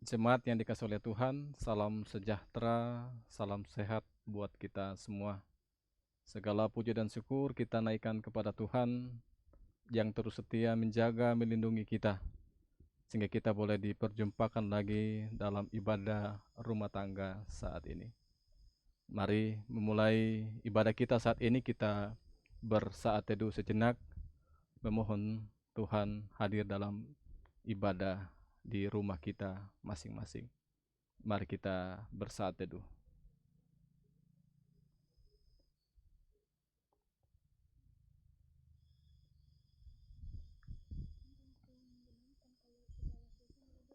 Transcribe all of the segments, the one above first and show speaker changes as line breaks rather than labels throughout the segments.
Jemaat yang dikasihi oleh Tuhan, salam sejahtera, salam sehat buat kita semua. Segala puji dan syukur kita naikkan kepada Tuhan yang terus setia menjaga, melindungi kita, sehingga kita boleh diperjumpakan lagi dalam ibadah rumah tangga saat ini. Mari memulai ibadah kita saat ini, kita bersaat teduh sejenak, memohon Tuhan hadir dalam ibadah di rumah kita masing-masing. Mari kita bersaat teduh.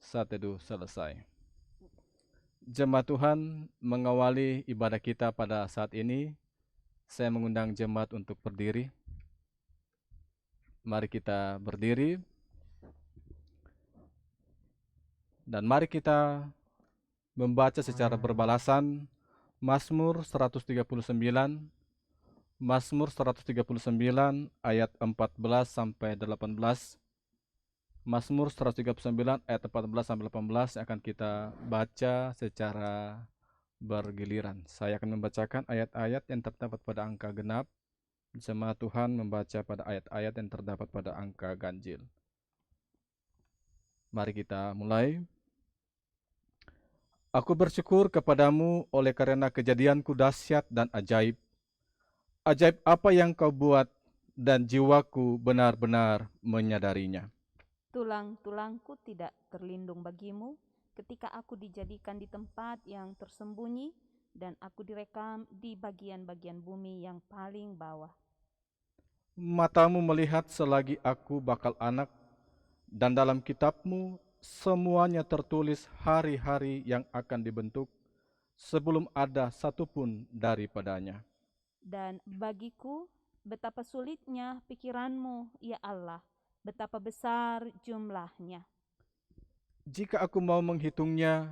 Saat teduh selesai. Jemaat Tuhan, mengawali ibadah kita pada saat ini, saya mengundang jemaat untuk berdiri. Mari kita berdiri. Dan mari kita membaca secara berbalasan Mazmur 139, Mazmur 139 ayat 14 sampai 18. Mazmur 139 ayat 14 sampai 18 yang akan kita baca secara bergiliran. Saya akan membacakan ayat-ayat yang terdapat pada angka genap. Jemaat Tuhan membaca pada ayat-ayat yang terdapat pada angka ganjil. Mari kita mulai. Aku bersyukur kepadamu oleh karena kejadianku dahsyat dan ajaib. Ajaib apa yang kau buat dan jiwaku benar-benar menyadarinya.
Tulang-tulangku tidak terlindung bagimu ketika aku dijadikan di tempat yang tersembunyi dan aku direkam di bagian-bagian bumi yang paling bawah.
Matamu melihat selagi aku bakal anak, dan dalam kitabmu semuanya tertulis hari-hari yang akan dibentuk sebelum ada satupun daripadanya.
Dan bagiku, betapa sulitnya pikiranmu, ya Allah, betapa besar jumlahnya.
Jika aku mau menghitungnya,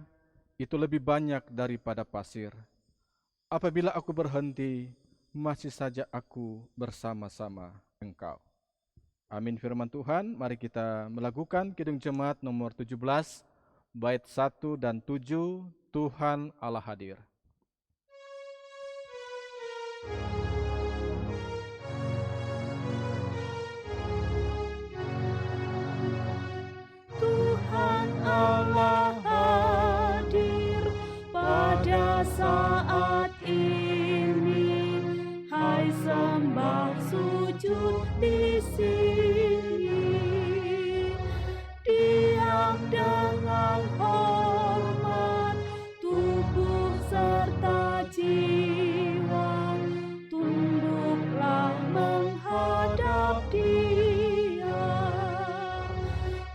itu lebih banyak daripada pasir. Apabila aku berhenti, masih saja aku bersama-sama Engkau. Amin firman Tuhan. Mari kita melakukan Kidung Jemaat nomor 17, bait 1 dan 7, Tuhan Allah hadir.
Tuhan Allah hadir pada saat ini. Hai sembah sujud di sini. Diam dengan hormat tubuh serta jiwa. Tunduklah menghadap Dia.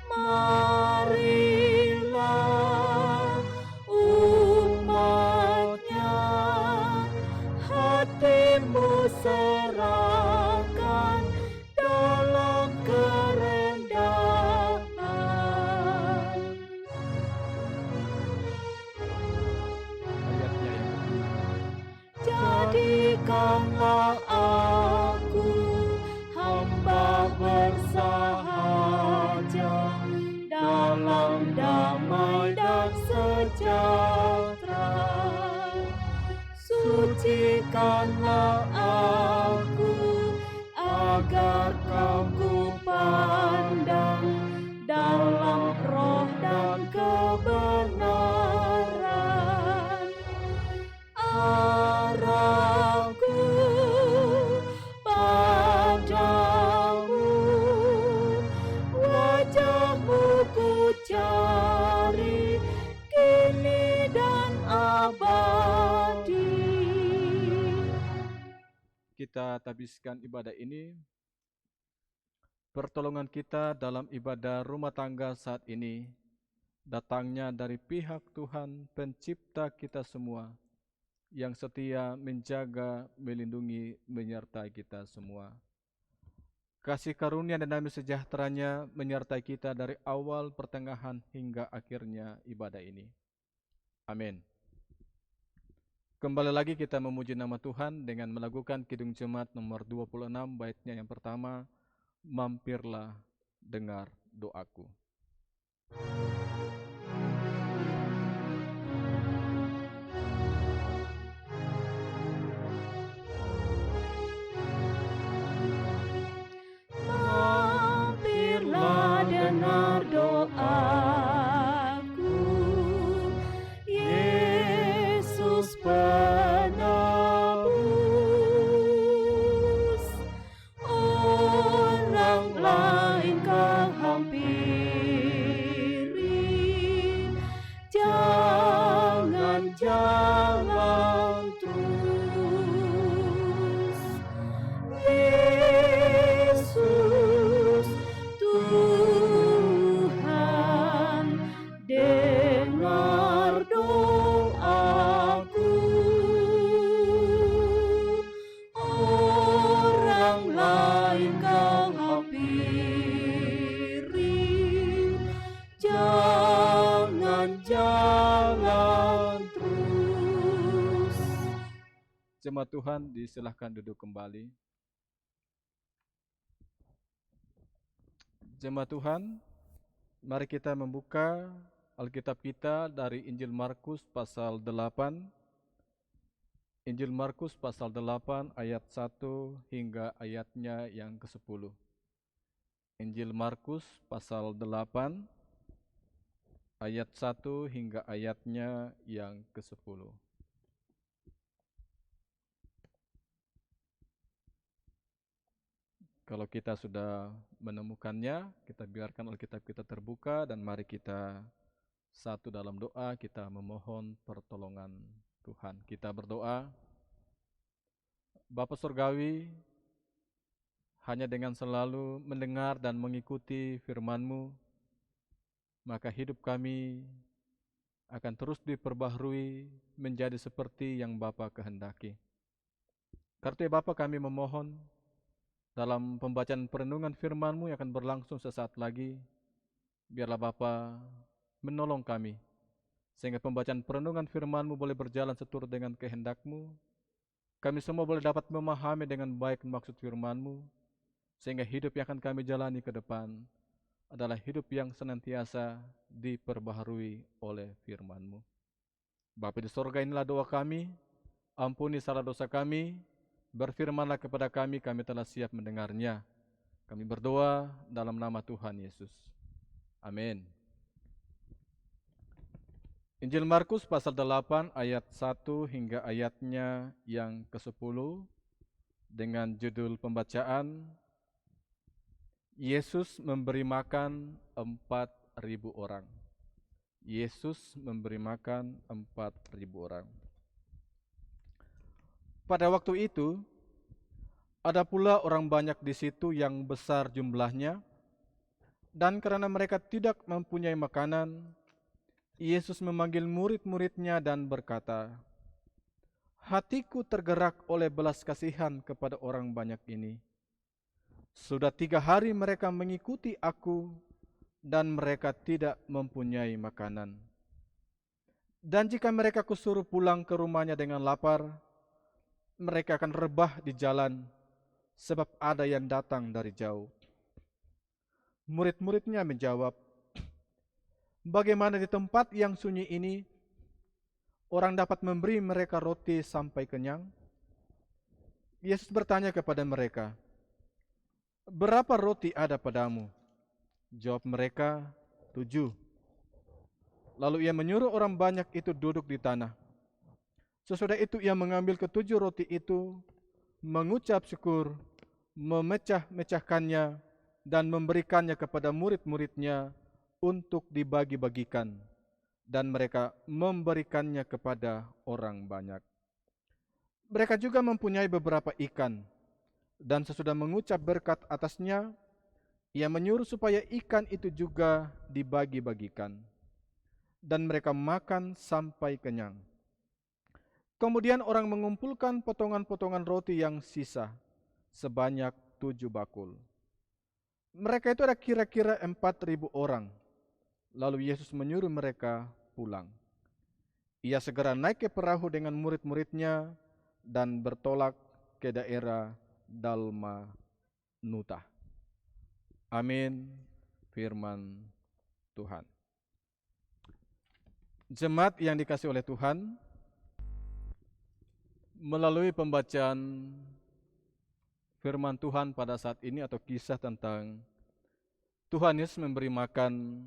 Marilah umatnya, hatimu serahkan dalam kerendahan.
Ayatnya yang
Jadikanlah aku hamba bersahaja dalam damai dan sejahtera. Sucikanlah aku agar Kau ku pandang dalam roh dan kebenaran. Arahku padamu, wajah-Mu ku cari kini dan abadi.
kita habiskan ibadah ini. Pertolongan kita dalam ibadah rumah tangga saat ini datangnya dari pihak Tuhan pencipta kita semua, yang setia menjaga, melindungi, menyertai kita semua. Kasih karunia dan damai sejahteranya menyertai kita dari awal, pertengahan, hingga akhirnya ibadah ini. Amin. Kembali lagi kita memuji nama Tuhan dengan melakukan Kidung Jemaat nomor 26, baitnya yang pertama, Mampirlah dengar doaku. jemaat Tuhan disilahkan duduk kembali. Jemaat Tuhan, mari kita membuka Alkitab kita dari Injil Markus pasal 8. Injil Markus pasal 8 ayat 1 hingga ayatnya yang ke-10. Injil Markus pasal 8 ayat 1 hingga ayatnya yang ke-10. Kalau kita sudah menemukannya, kita biarkan Alkitab kita terbuka dan mari kita satu dalam doa, kita memohon pertolongan Tuhan. Kita berdoa. Bapa Surgawi, hanya dengan selalu mendengar dan mengikuti firman-Mu, maka hidup kami akan terus diperbaharui menjadi seperti yang Bapa kehendaki. Karena Bapa, kami memohon dalam pembacaan perenungan firman-Mu yang akan berlangsung sesaat lagi, biarlah Bapa menolong kami, sehingga pembacaan perenungan firman-Mu boleh berjalan seturut dengan kehendak-Mu. Kami semua boleh dapat memahami dengan baik maksud firman-Mu, sehingga hidup yang akan kami jalani ke depan adalah hidup yang senantiasa diperbaharui oleh firman-Mu. Bapa di sorga, inilah doa kami, ampuni salah dosa kami, berfirmanlah kepada kami, kami telah siap mendengarnya. Kami berdoa dalam nama Tuhan Yesus. Amin. Injil Markus pasal 8 ayat 1 hingga ayatnya yang ke-10 dengan judul pembacaan, Yesus memberi makan 4.000 orang. Yesus memberi makan 4.000 orang. Pada waktu itu, ada pula orang banyak di situ yang besar jumlahnya, dan karena mereka tidak mempunyai makanan, Yesus memanggil murid-muridnya dan berkata, "Hatiku tergerak oleh belas kasihan kepada orang banyak ini. Sudah 3 hari mereka mengikuti aku, dan mereka tidak mempunyai makanan. Dan jika mereka kusuruh pulang ke rumahnya dengan lapar, mereka akan rebah di jalan, sebab ada yang datang dari jauh." Murid-muridnya menjawab, "Bagaimana di tempat yang sunyi ini, orang dapat memberi mereka roti sampai kenyang?" Yesus bertanya kepada mereka, "Berapa roti ada padamu?" Jawab mereka, 7. Lalu ia menyuruh orang banyak itu duduk di tanah. Sesudah itu ia mengambil ke-7 roti itu, mengucap syukur, memecah-mecahkannya, dan memberikannya kepada murid-muridnya untuk dibagi-bagikan. Dan mereka memberikannya kepada orang banyak. Mereka juga mempunyai beberapa ikan, dan sesudah mengucap berkat atasnya, ia menyuruh supaya ikan itu juga dibagi-bagikan. Dan mereka makan sampai kenyang. Kemudian orang mengumpulkan potongan-potongan roti yang sisa, sebanyak 7 bakul. Mereka itu ada kira-kira 4.000 orang. Lalu Yesus menyuruh mereka pulang. Ia segera naik ke perahu dengan murid-muridnya dan bertolak ke daerah Dalmanuta. Amin. Firman Tuhan. Jemaat yang dikasihi oleh Tuhan, melalui pembacaan firman Tuhan pada saat ini atau kisah tentang Tuhan Yesus memberi makan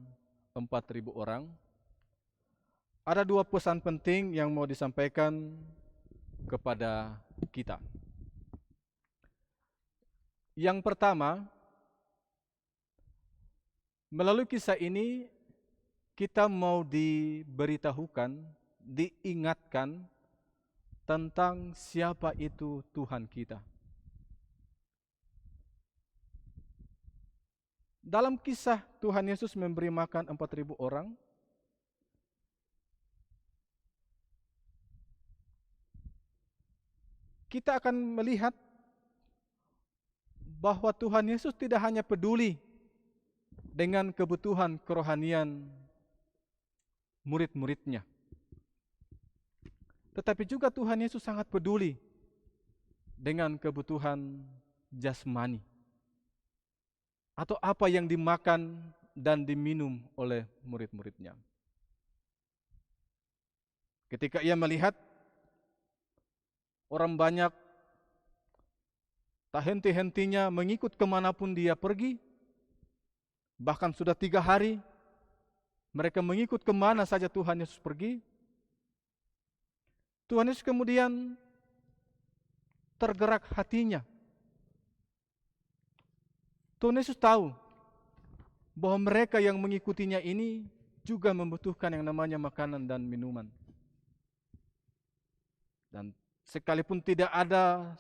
4.000 orang, ada 2 pesan penting yang mau disampaikan kepada kita. Yang pertama, melalui kisah ini kita mau diberitahukan, diingatkan tentang siapa itu Tuhan kita. Dalam kisah Tuhan Yesus memberi makan 4.000 orang, kita akan melihat bahwa Tuhan Yesus tidak hanya peduli dengan kebutuhan kerohanian murid-muridnya, tetapi juga Tuhan Yesus sangat peduli dengan kebutuhan jasmani atau apa yang dimakan dan diminum oleh murid-muridnya. Ketika ia melihat orang banyak tak henti-hentinya mengikut kemanapun dia pergi, bahkan sudah 3 hari mereka mengikut kemana saja Tuhan Yesus pergi, Tuhan Yesus kemudian tergerak hatinya. Tuhan Yesus tahu bahwa mereka yang mengikutinya ini juga membutuhkan yang namanya makanan dan minuman. Dan sekalipun tidak ada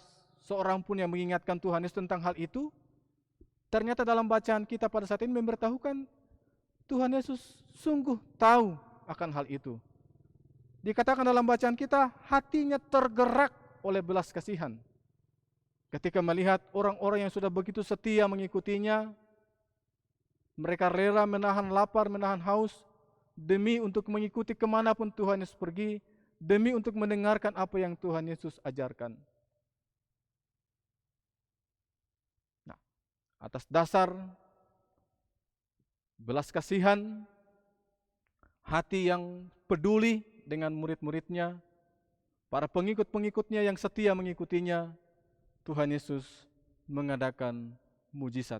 seorang pun yang mengingatkan Tuhan Yesus tentang hal itu, ternyata dalam bacaan kita pada saat ini memberitahukan Tuhan Yesus sungguh tahu akan hal itu. Dikatakan dalam bacaan kita, hatinya tergerak oleh belas kasihan. Ketika melihat orang-orang yang sudah begitu setia mengikutinya, mereka rela menahan lapar, menahan haus, demi untuk mengikuti kemanapun Tuhan Yesus pergi, demi untuk mendengarkan apa yang Tuhan Yesus ajarkan. Nah, atas dasar belas kasihan, hati yang peduli dengan murid-muridnya, para pengikut-pengikutnya yang setia mengikutinya, Tuhan Yesus mengadakan mujizat.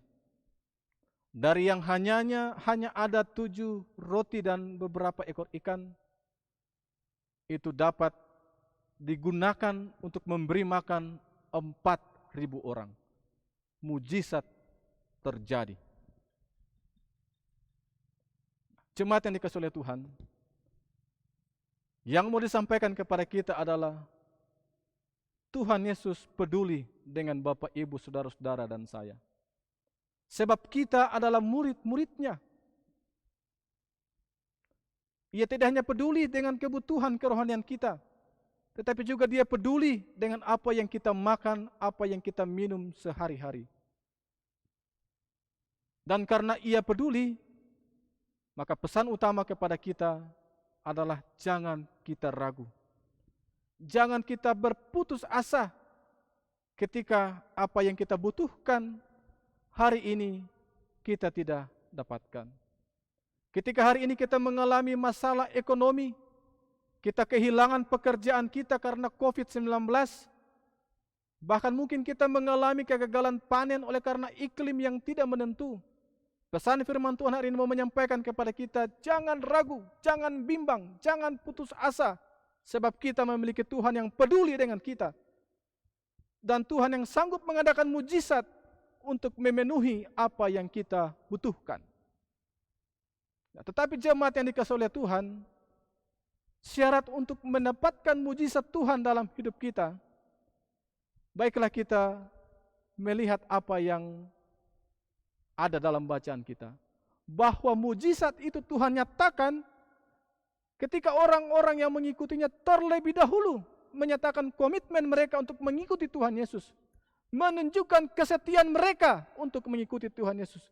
Dari yang hanya ada 7 roti dan beberapa ekor ikan, itu dapat digunakan untuk memberi makan 4.000 orang. Mujizat terjadi. Jemaat yang dikasihi oleh Tuhan, yang mau disampaikan kepada kita adalah Tuhan Yesus peduli dengan Bapak, Ibu, saudara-saudara dan saya. Sebab kita adalah murid-muridnya. Ia tidak hanya peduli dengan kebutuhan kerohanian kita, tetapi juga Dia peduli dengan apa yang kita makan, apa yang kita minum sehari-hari. Dan karena Ia peduli, maka pesan utama kepada kita adalah jangan kita ragu. Jangan kita berputus asa ketika apa yang kita butuhkan hari ini kita tidak dapatkan. Ketika hari ini kita mengalami masalah ekonomi, kita kehilangan pekerjaan kita karena COVID-19, bahkan mungkin kita mengalami kegagalan panen oleh karena iklim yang tidak menentu. Pesan firman Tuhan hari ini mau menyampaikan kepada kita, jangan ragu, jangan bimbang, jangan putus asa, sebab kita memiliki Tuhan yang peduli dengan kita. Dan Tuhan yang sanggup mengadakan mujizat untuk memenuhi apa yang kita butuhkan. Nah, tetapi jemaat yang dikasihi oleh Tuhan, syarat untuk mendapatkan mujizat Tuhan dalam hidup kita, baiklah kita melihat apa yang ada dalam bacaan kita. Bahwa mujizat itu Tuhan nyatakan ketika orang-orang yang mengikutinya terlebih dahulu menyatakan komitmen mereka untuk mengikuti Tuhan Yesus. Menunjukkan kesetiaan mereka untuk mengikuti Tuhan Yesus.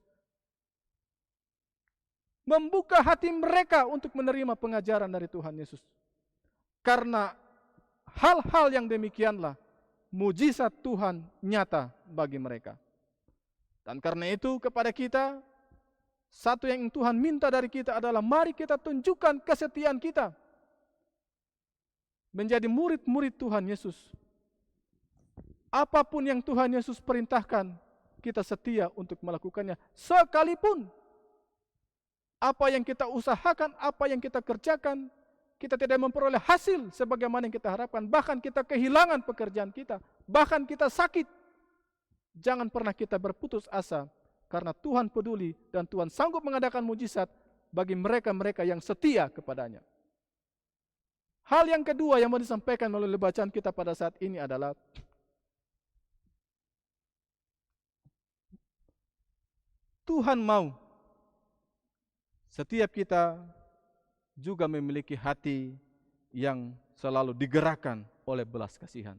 Membuka hati mereka untuk menerima pengajaran dari Tuhan Yesus. Karena hal-hal yang demikianlah mujizat Tuhan nyata bagi mereka. Dan karena itu kepada kita, satu yang Tuhan minta dari kita adalah mari kita tunjukkan kesetiaan kita menjadi murid-murid Tuhan Yesus. Apapun yang Tuhan Yesus perintahkan, kita setia untuk melakukannya. Sekalipun apa yang kita usahakan, apa yang kita kerjakan, kita tidak memperoleh hasil sebagaimana yang kita harapkan. Bahkan kita kehilangan pekerjaan kita, bahkan kita sakit. Jangan pernah kita berputus asa, karena Tuhan peduli dan Tuhan sanggup mengadakan mujizat bagi mereka-mereka yang setia kepadanya. Hal yang kedua yang mau disampaikan melalui bacaan kita pada saat ini adalah Tuhan mau setiap kita juga memiliki hati yang selalu digerakkan oleh belas kasihan.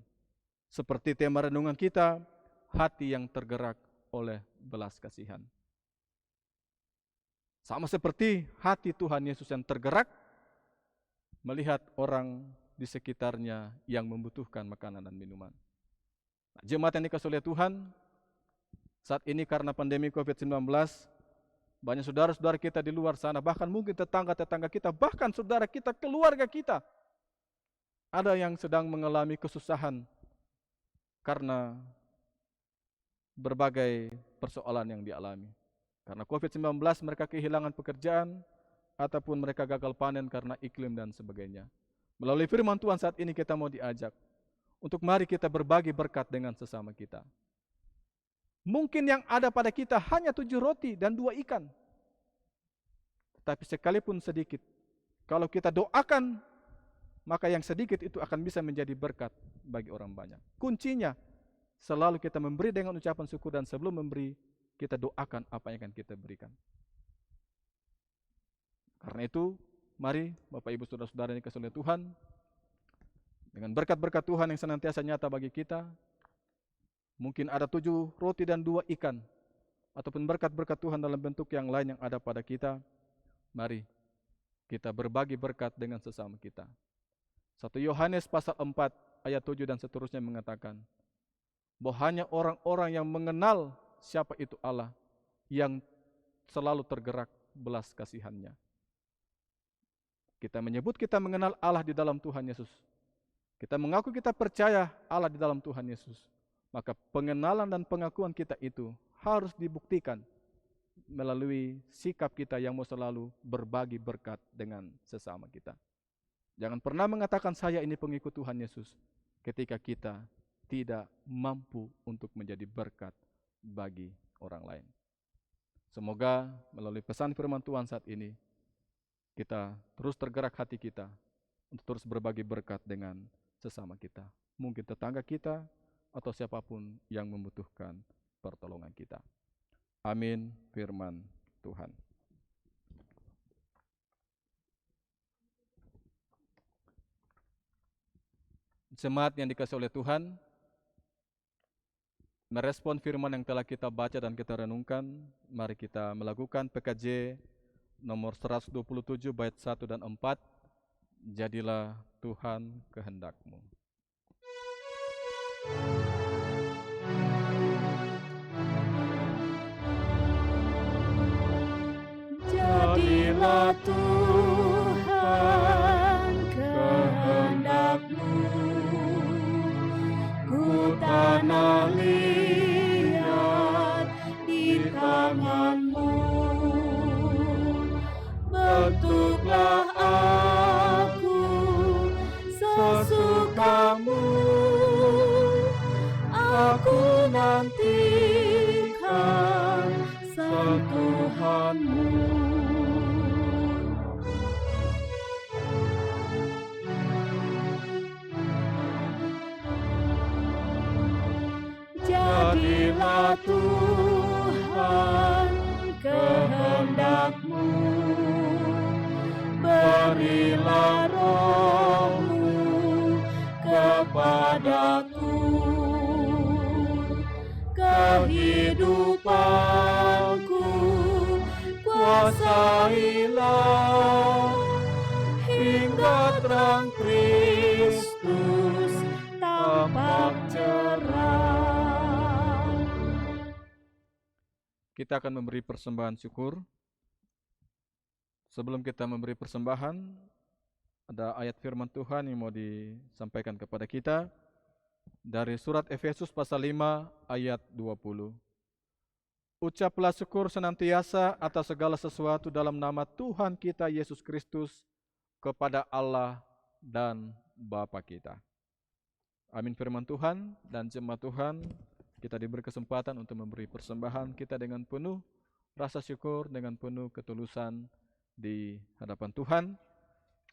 Seperti tema renungan kita, hati yang tergerak oleh belas kasihan. Sama seperti hati Tuhan Yesus yang tergerak melihat orang di sekitarnya yang membutuhkan makanan dan minuman. Jemaat yang dikasihi oleh Tuhan, saat ini karena pandemi COVID-19, banyak saudara-saudara kita di luar sana, bahkan mungkin tetangga-tetangga kita, bahkan saudara kita, keluarga kita, ada yang sedang mengalami kesusahan karena berbagai persoalan yang dialami. Karena COVID-19 mereka kehilangan pekerjaan, ataupun mereka gagal panen karena iklim dan sebagainya. Melalui firman Tuhan saat ini kita mau diajak untuk mari kita berbagi berkat dengan sesama kita. Mungkin yang ada pada kita hanya 7 roti dan 2 ikan. Tapi sekalipun sedikit, kalau kita doakan, maka yang sedikit itu akan bisa menjadi berkat bagi orang banyak. Kuncinya, selalu kita memberi dengan ucapan syukur, dan sebelum memberi, kita doakan apa yang akan kita berikan. Karena itu, mari Bapak Ibu Saudara-saudara yang dikasihi oleh Tuhan, dengan berkat-berkat Tuhan yang senantiasa nyata bagi kita, mungkin ada 7 roti dan 2 ikan, ataupun berkat-berkat Tuhan dalam bentuk yang lain yang ada pada kita, mari kita berbagi berkat dengan sesama kita. 1 Yohanes pasal 4 ayat 7 dan seterusnya mengatakan, bahwa hanya orang-orang yang mengenal siapa itu Allah yang selalu tergerak belas kasihannya. Kita menyebut kita mengenal Allah di dalam Tuhan Yesus. Kita mengaku kita percaya Allah di dalam Tuhan Yesus. Maka pengenalan dan pengakuan kita itu harus dibuktikan melalui sikap kita yang mau selalu berbagi berkat dengan sesama kita. Jangan pernah mengatakan saya ini pengikut Tuhan Yesus ketika kita tidak mampu untuk menjadi berkat bagi orang lain. Semoga melalui pesan firman Tuhan saat ini, kita terus tergerak hati kita untuk terus berbagi berkat dengan sesama kita. Mungkin tetangga kita atau siapapun yang membutuhkan pertolongan kita. Amin firman Tuhan. Jemaat yang dikasihi oleh Tuhan, merespon firman yang telah kita baca dan kita renungkan, mari kita melakukan PKJ nomor 127 bait 1 dan 4. Jadilah Tuhan kehendak-Mu.
Jadilah Tuhan kehendak-Mu, ku tanah liat di tangan-Mu, bentuklah aku sesuka-Mu, aku nantikan sentuhan-Mu. Jadilah Tuhan kehendak-Mu, berilah Roh-Mu kepadaku, kehidupanku kuasailah hingga terang Kristus tampak cerah.
Kita akan memberi persembahan syukur. Sebelum kita memberi persembahan, ada ayat firman Tuhan yang mau disampaikan kepada kita dari surat Efesus pasal 5 ayat 20. Ucaplah syukur senantiasa atas segala sesuatu dalam nama Tuhan kita Yesus Kristus kepada Allah dan Bapa kita. Amin firman Tuhan, dan jemaat Tuhan, kita diberi kesempatan untuk memberi persembahan kita dengan penuh rasa syukur, dengan penuh ketulusan di hadapan Tuhan.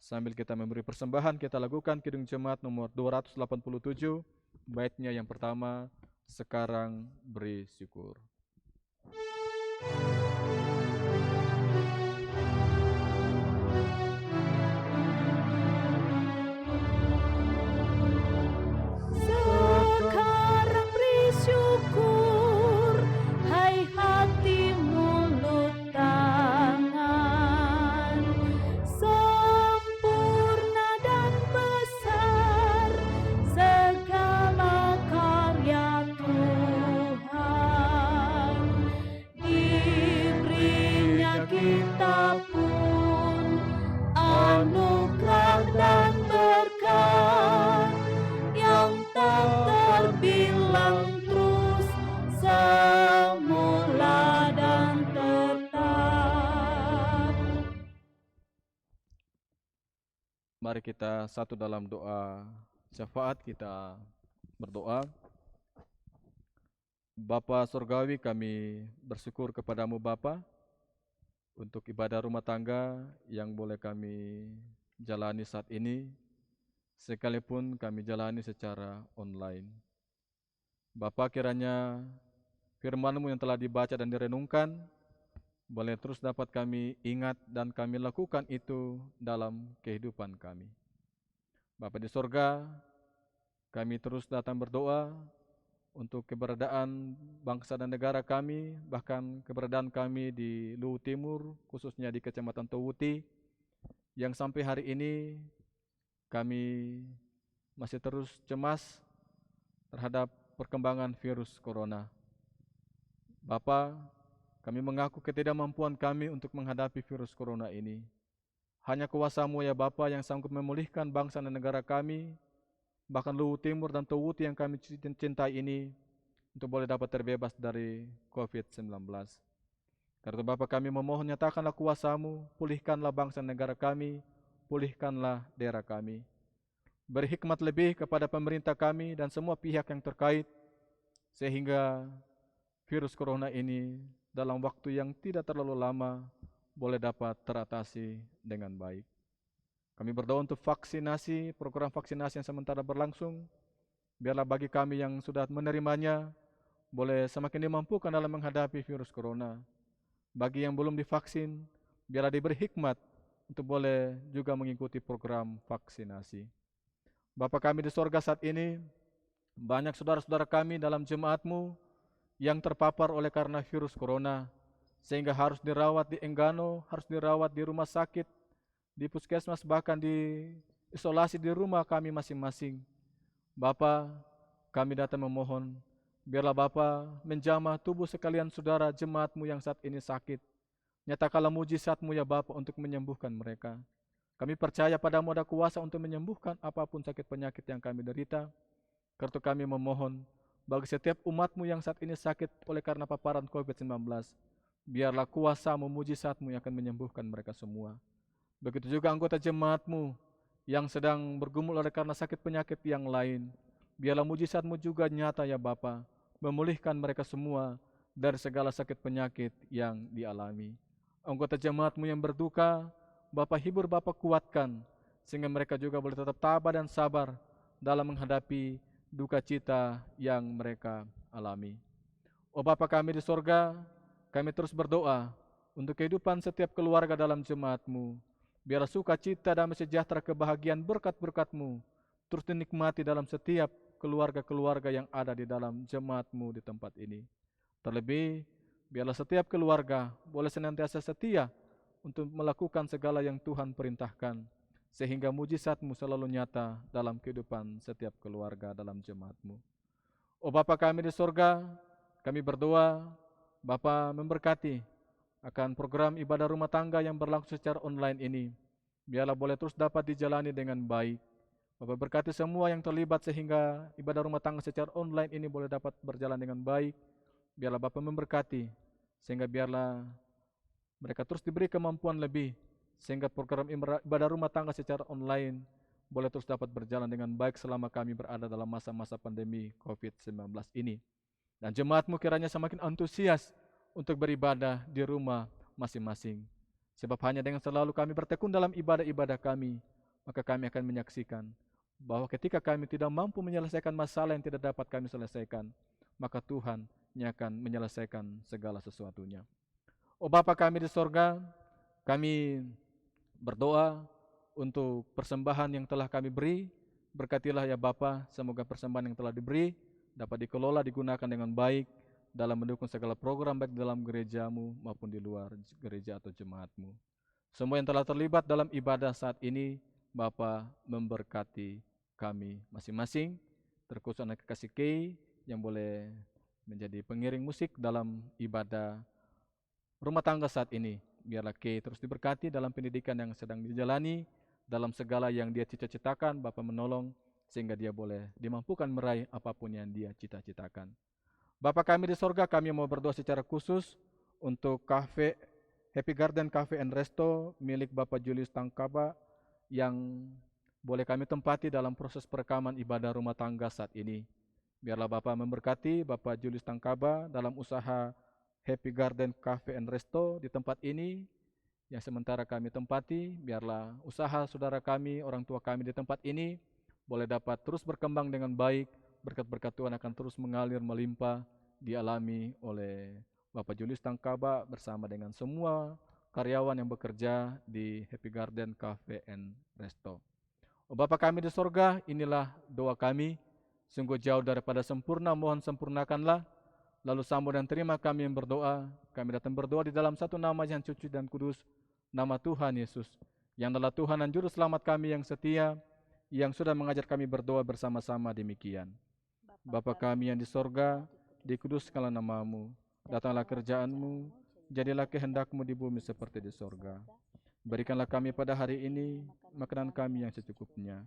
Sambil kita memberi persembahan, kita lakukan Kidung Jemaat nomor 287, baitnya yang pertama, sekarang beri syukur.
Sekarang beri syukur, hai hati mulut tangan, sempurna dan besar segala karya
Mari kita satu dalam doa syafaat, kita berdoa. Bapa Surgawi, kami bersyukur kepadamu Bapa untuk ibadah rumah tangga yang boleh kami jalani saat ini, sekalipun kami jalani secara online. Bapa, kiranya firman-Mu yang telah dibaca dan direnungkan boleh terus dapat kami ingat dan kami lakukan itu dalam kehidupan kami. Bapa di sorga, kami terus datang berdoa untuk keberadaan bangsa dan negara kami, bahkan keberadaan kami di Luwu Timur, khususnya di Kecamatan Towuti, yang sampai hari ini kami masih terus cemas terhadap perkembangan virus corona. Bapa, kami mengaku ketidakmampuan kami untuk menghadapi virus corona ini. Hanya kuasa-Mu ya Bapa yang sanggup memulihkan bangsa dan negara kami, bahkan Luwu Timur dan Towuti yang kami cintai ini, untuk boleh dapat terbebas dari COVID-19. Karena Bapa, kami memohon nyatakanlah kuasa-Mu, pulihkanlah bangsa dan negara kami, pulihkanlah daerah kami. Beri hikmat lebih kepada pemerintah kami dan semua pihak yang terkait, sehingga virus corona ini dalam waktu yang tidak terlalu lama boleh dapat teratasi dengan baik. Kami berdoa untuk vaksinasi, program vaksinasi yang sementara berlangsung, biarlah bagi kami yang sudah menerimanya, boleh semakin dimampukan dalam menghadapi virus corona. Bagi yang belum divaksin, biarlah diberi hikmat untuk boleh juga mengikuti program vaksinasi. Bapa kami di sorga, saat ini banyak saudara-saudara kami dalam jemaat-Mu yang terpapar oleh karena virus corona, sehingga harus dirawat di Enggano, harus dirawat di rumah sakit, di puskesmas, bahkan di isolasi di rumah kami masing-masing. Bapa, kami datang memohon, biarlah Bapa menjamah tubuh sekalian saudara jemaat-Mu yang saat ini sakit. Nyatakanlah mujizat-Mu ya Bapa untuk menyembuhkan mereka. Kami percaya padamu ada kuasa untuk menyembuhkan apapun sakit penyakit yang kami derita. Karena kami memohon, bagi setiap umat-Mu yang saat ini sakit oleh karena paparan COVID-19, biarlah kuasa-Mu, mujizat-Mu yang akan menyembuhkan mereka semua. Begitu juga anggota jemaat-Mu yang sedang bergumul oleh karena sakit penyakit yang lain, biarlah mujizat-Mu juga nyata ya Bapa, memulihkan mereka semua dari segala sakit penyakit yang dialami. Anggota jemaat-Mu yang berduka, Bapa hibur, Bapa kuatkan, sehingga mereka juga boleh tetap tabah dan sabar dalam menghadapi duka cita yang mereka alami. Oh Bapa kami di sorga, kami terus berdoa untuk kehidupan setiap keluarga dalam jemaat-Mu. Biar sukacita, damai sejahtera, kebahagiaan, berkat-berkat-Mu terus dinikmati dalam setiap keluarga-keluarga yang ada di dalam jemaat-Mu di tempat ini. Terlebih, biarlah setiap keluarga boleh senantiasa setia untuk melakukan segala yang Tuhan perintahkan, sehingga mujizat-Mu selalu nyata dalam kehidupan setiap keluarga dalam jemaat-Mu. Oh Bapa kami di sorga, kami berdoa, Bapa memberkati akan program ibadah rumah tangga yang berlangsung secara online ini. Biarlah boleh terus dapat dijalani dengan baik. Bapa berkati semua yang terlibat sehingga ibadah rumah tangga secara online ini boleh dapat berjalan dengan baik. Biarlah Bapa memberkati, sehingga biarlah mereka terus diberi kemampuan lebih, sehingga program ibadah rumah tangga secara online boleh terus dapat berjalan dengan baik selama kami berada dalam masa-masa pandemi COVID-19 ini. Dan jemaat-Mu kiranya semakin antusias untuk beribadah di rumah masing-masing. Sebab hanya dengan selalu kami bertekun dalam ibadah-ibadah kami, maka kami akan menyaksikan bahwa ketika kami tidak mampu menyelesaikan masalah yang tidak dapat kami selesaikan, maka Tuhan yang akan menyelesaikan segala sesuatunya. Oh Bapa kami di sorga, kami berdoa untuk persembahan yang telah kami beri. Berkatilah ya Bapa, semoga persembahan yang telah diberi dapat dikelola, digunakan dengan baik dalam mendukung segala program baik dalam gereja-Mu maupun di luar gereja atau jemaat-Mu. Semua yang telah terlibat dalam ibadah saat ini, Bapa memberkati kami masing-masing, terkhusus anak kekasih Kay yang boleh menjadi pengiring musik dalam ibadah rumah tangga saat ini. Biarlah Kay terus diberkati dalam pendidikan yang sedang dijalani, dalam segala yang dia cita-citakan, Bapa menolong sehingga dia boleh dimampukan meraih apapun yang dia cita-citakan. Bapa kami di sorga, kami mau berdoa secara khusus untuk kafe Happy Garden Cafe and Resto milik Bapak Julius Tangkaba yang boleh kami tempati dalam proses perekaman ibadah rumah tangga saat ini. Biarlah Bapak memberkati Bapak Julius Tangkaba dalam usaha Happy Garden Cafe and Resto di tempat ini, yang sementara kami tempati. Biarlah usaha saudara kami, orang tua kami di tempat ini boleh dapat terus berkembang dengan baik. Berkat-berkat Tuhan akan terus mengalir melimpah dialami oleh Bapak Julius Tangkaba bersama dengan semua karyawan yang bekerja di Happy Garden Cafe and Resto. Oh Bapa kami di sorga, inilah doa kami. Sungguh jauh daripada sempurna, mohon sempurnakanlah. Lalu sambut dan terima kami yang berdoa. Kami datang berdoa di dalam satu nama yang suci dan kudus, nama Tuhan Yesus, yang adalah Tuhan dan Juru Selamat kami yang setia, yang sudah mengajar kami berdoa bersama-sama demikian. Bapa kami yang di sorga, dikuduskanlah namamu, datanglah kerjaanmu, jadilah kehendakmu di bumi seperti di sorga. Berikanlah kami pada hari ini makanan kami yang secukupnya,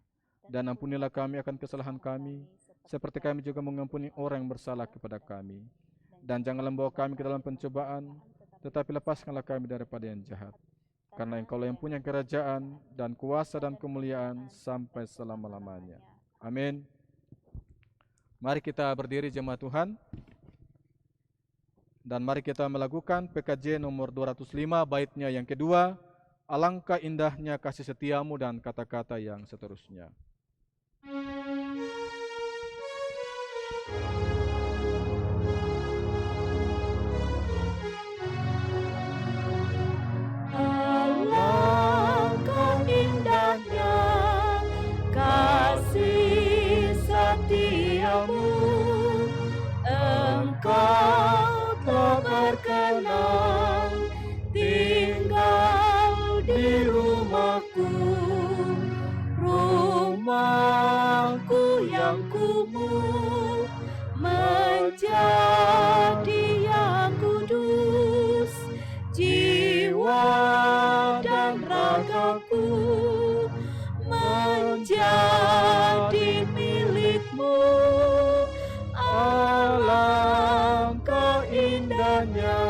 dan ampunilah kami akan kesalahan kami, seperti kami juga mengampuni orang yang bersalah kepada kami. Dan janganlah membawa kami ke dalam pencobaan, tetapi lepaskanlah kami daripada yang jahat. Karena Engkaulah yang punya kerajaan dan kuasa dan kemuliaan sampai selama-lamanya. Amin. Mari kita berdiri jemaat Tuhan, dan mari kita melakukan PKJ nomor 205 baitnya yang kedua, alangkah indahnya kasih setiamu, dan kata-kata yang seterusnya.
Alangkah indahnya kasih setiamu, Engkau telah berkenan tinggal di rumahku, rumahku yang kumuh menjadi yang kudus, jiwa dan ragaku menjadi milikmu. Alangkah indahnya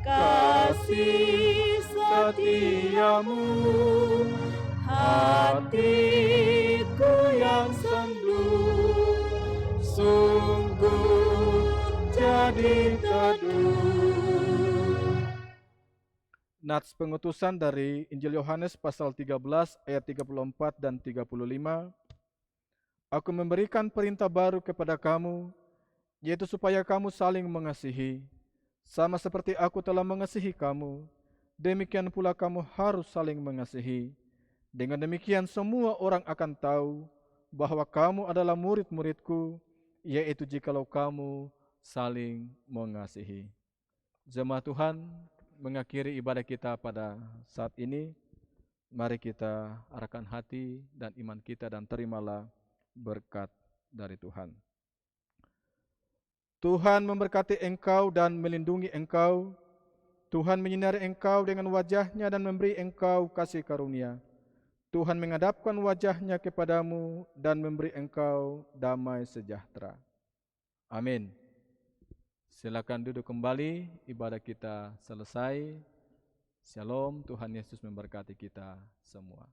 kasih setiamu, hatiku yang sendu sungguh jadi teduh.
Nats pengutusan dari Injil Yohanes pasal 13 ayat 34 dan 35. Aku memberikan perintah baru kepada kamu, yaitu supaya kamu saling mengasihi. Sama seperti aku telah mengasihi kamu, demikian pula kamu harus saling mengasihi. Dengan demikian semua orang akan tahu bahwa kamu adalah murid-muridku, yaitu jikalau kamu saling mengasihi. Jemaat Tuhan, mengakhiri ibadah kita pada saat ini, mari kita arahkan hati dan iman kita dan terimalah berkat dari Tuhan. Tuhan memberkati engkau dan melindungi engkau. Tuhan menyinari engkau dengan wajah-Nya dan memberi engkau kasih karunia. Tuhan menghadapkan wajah-Nya kepadamu dan memberi engkau damai sejahtera. Amin. Silakan duduk kembali, ibadah kita selesai. Shalom, Tuhan Yesus memberkati kita semua.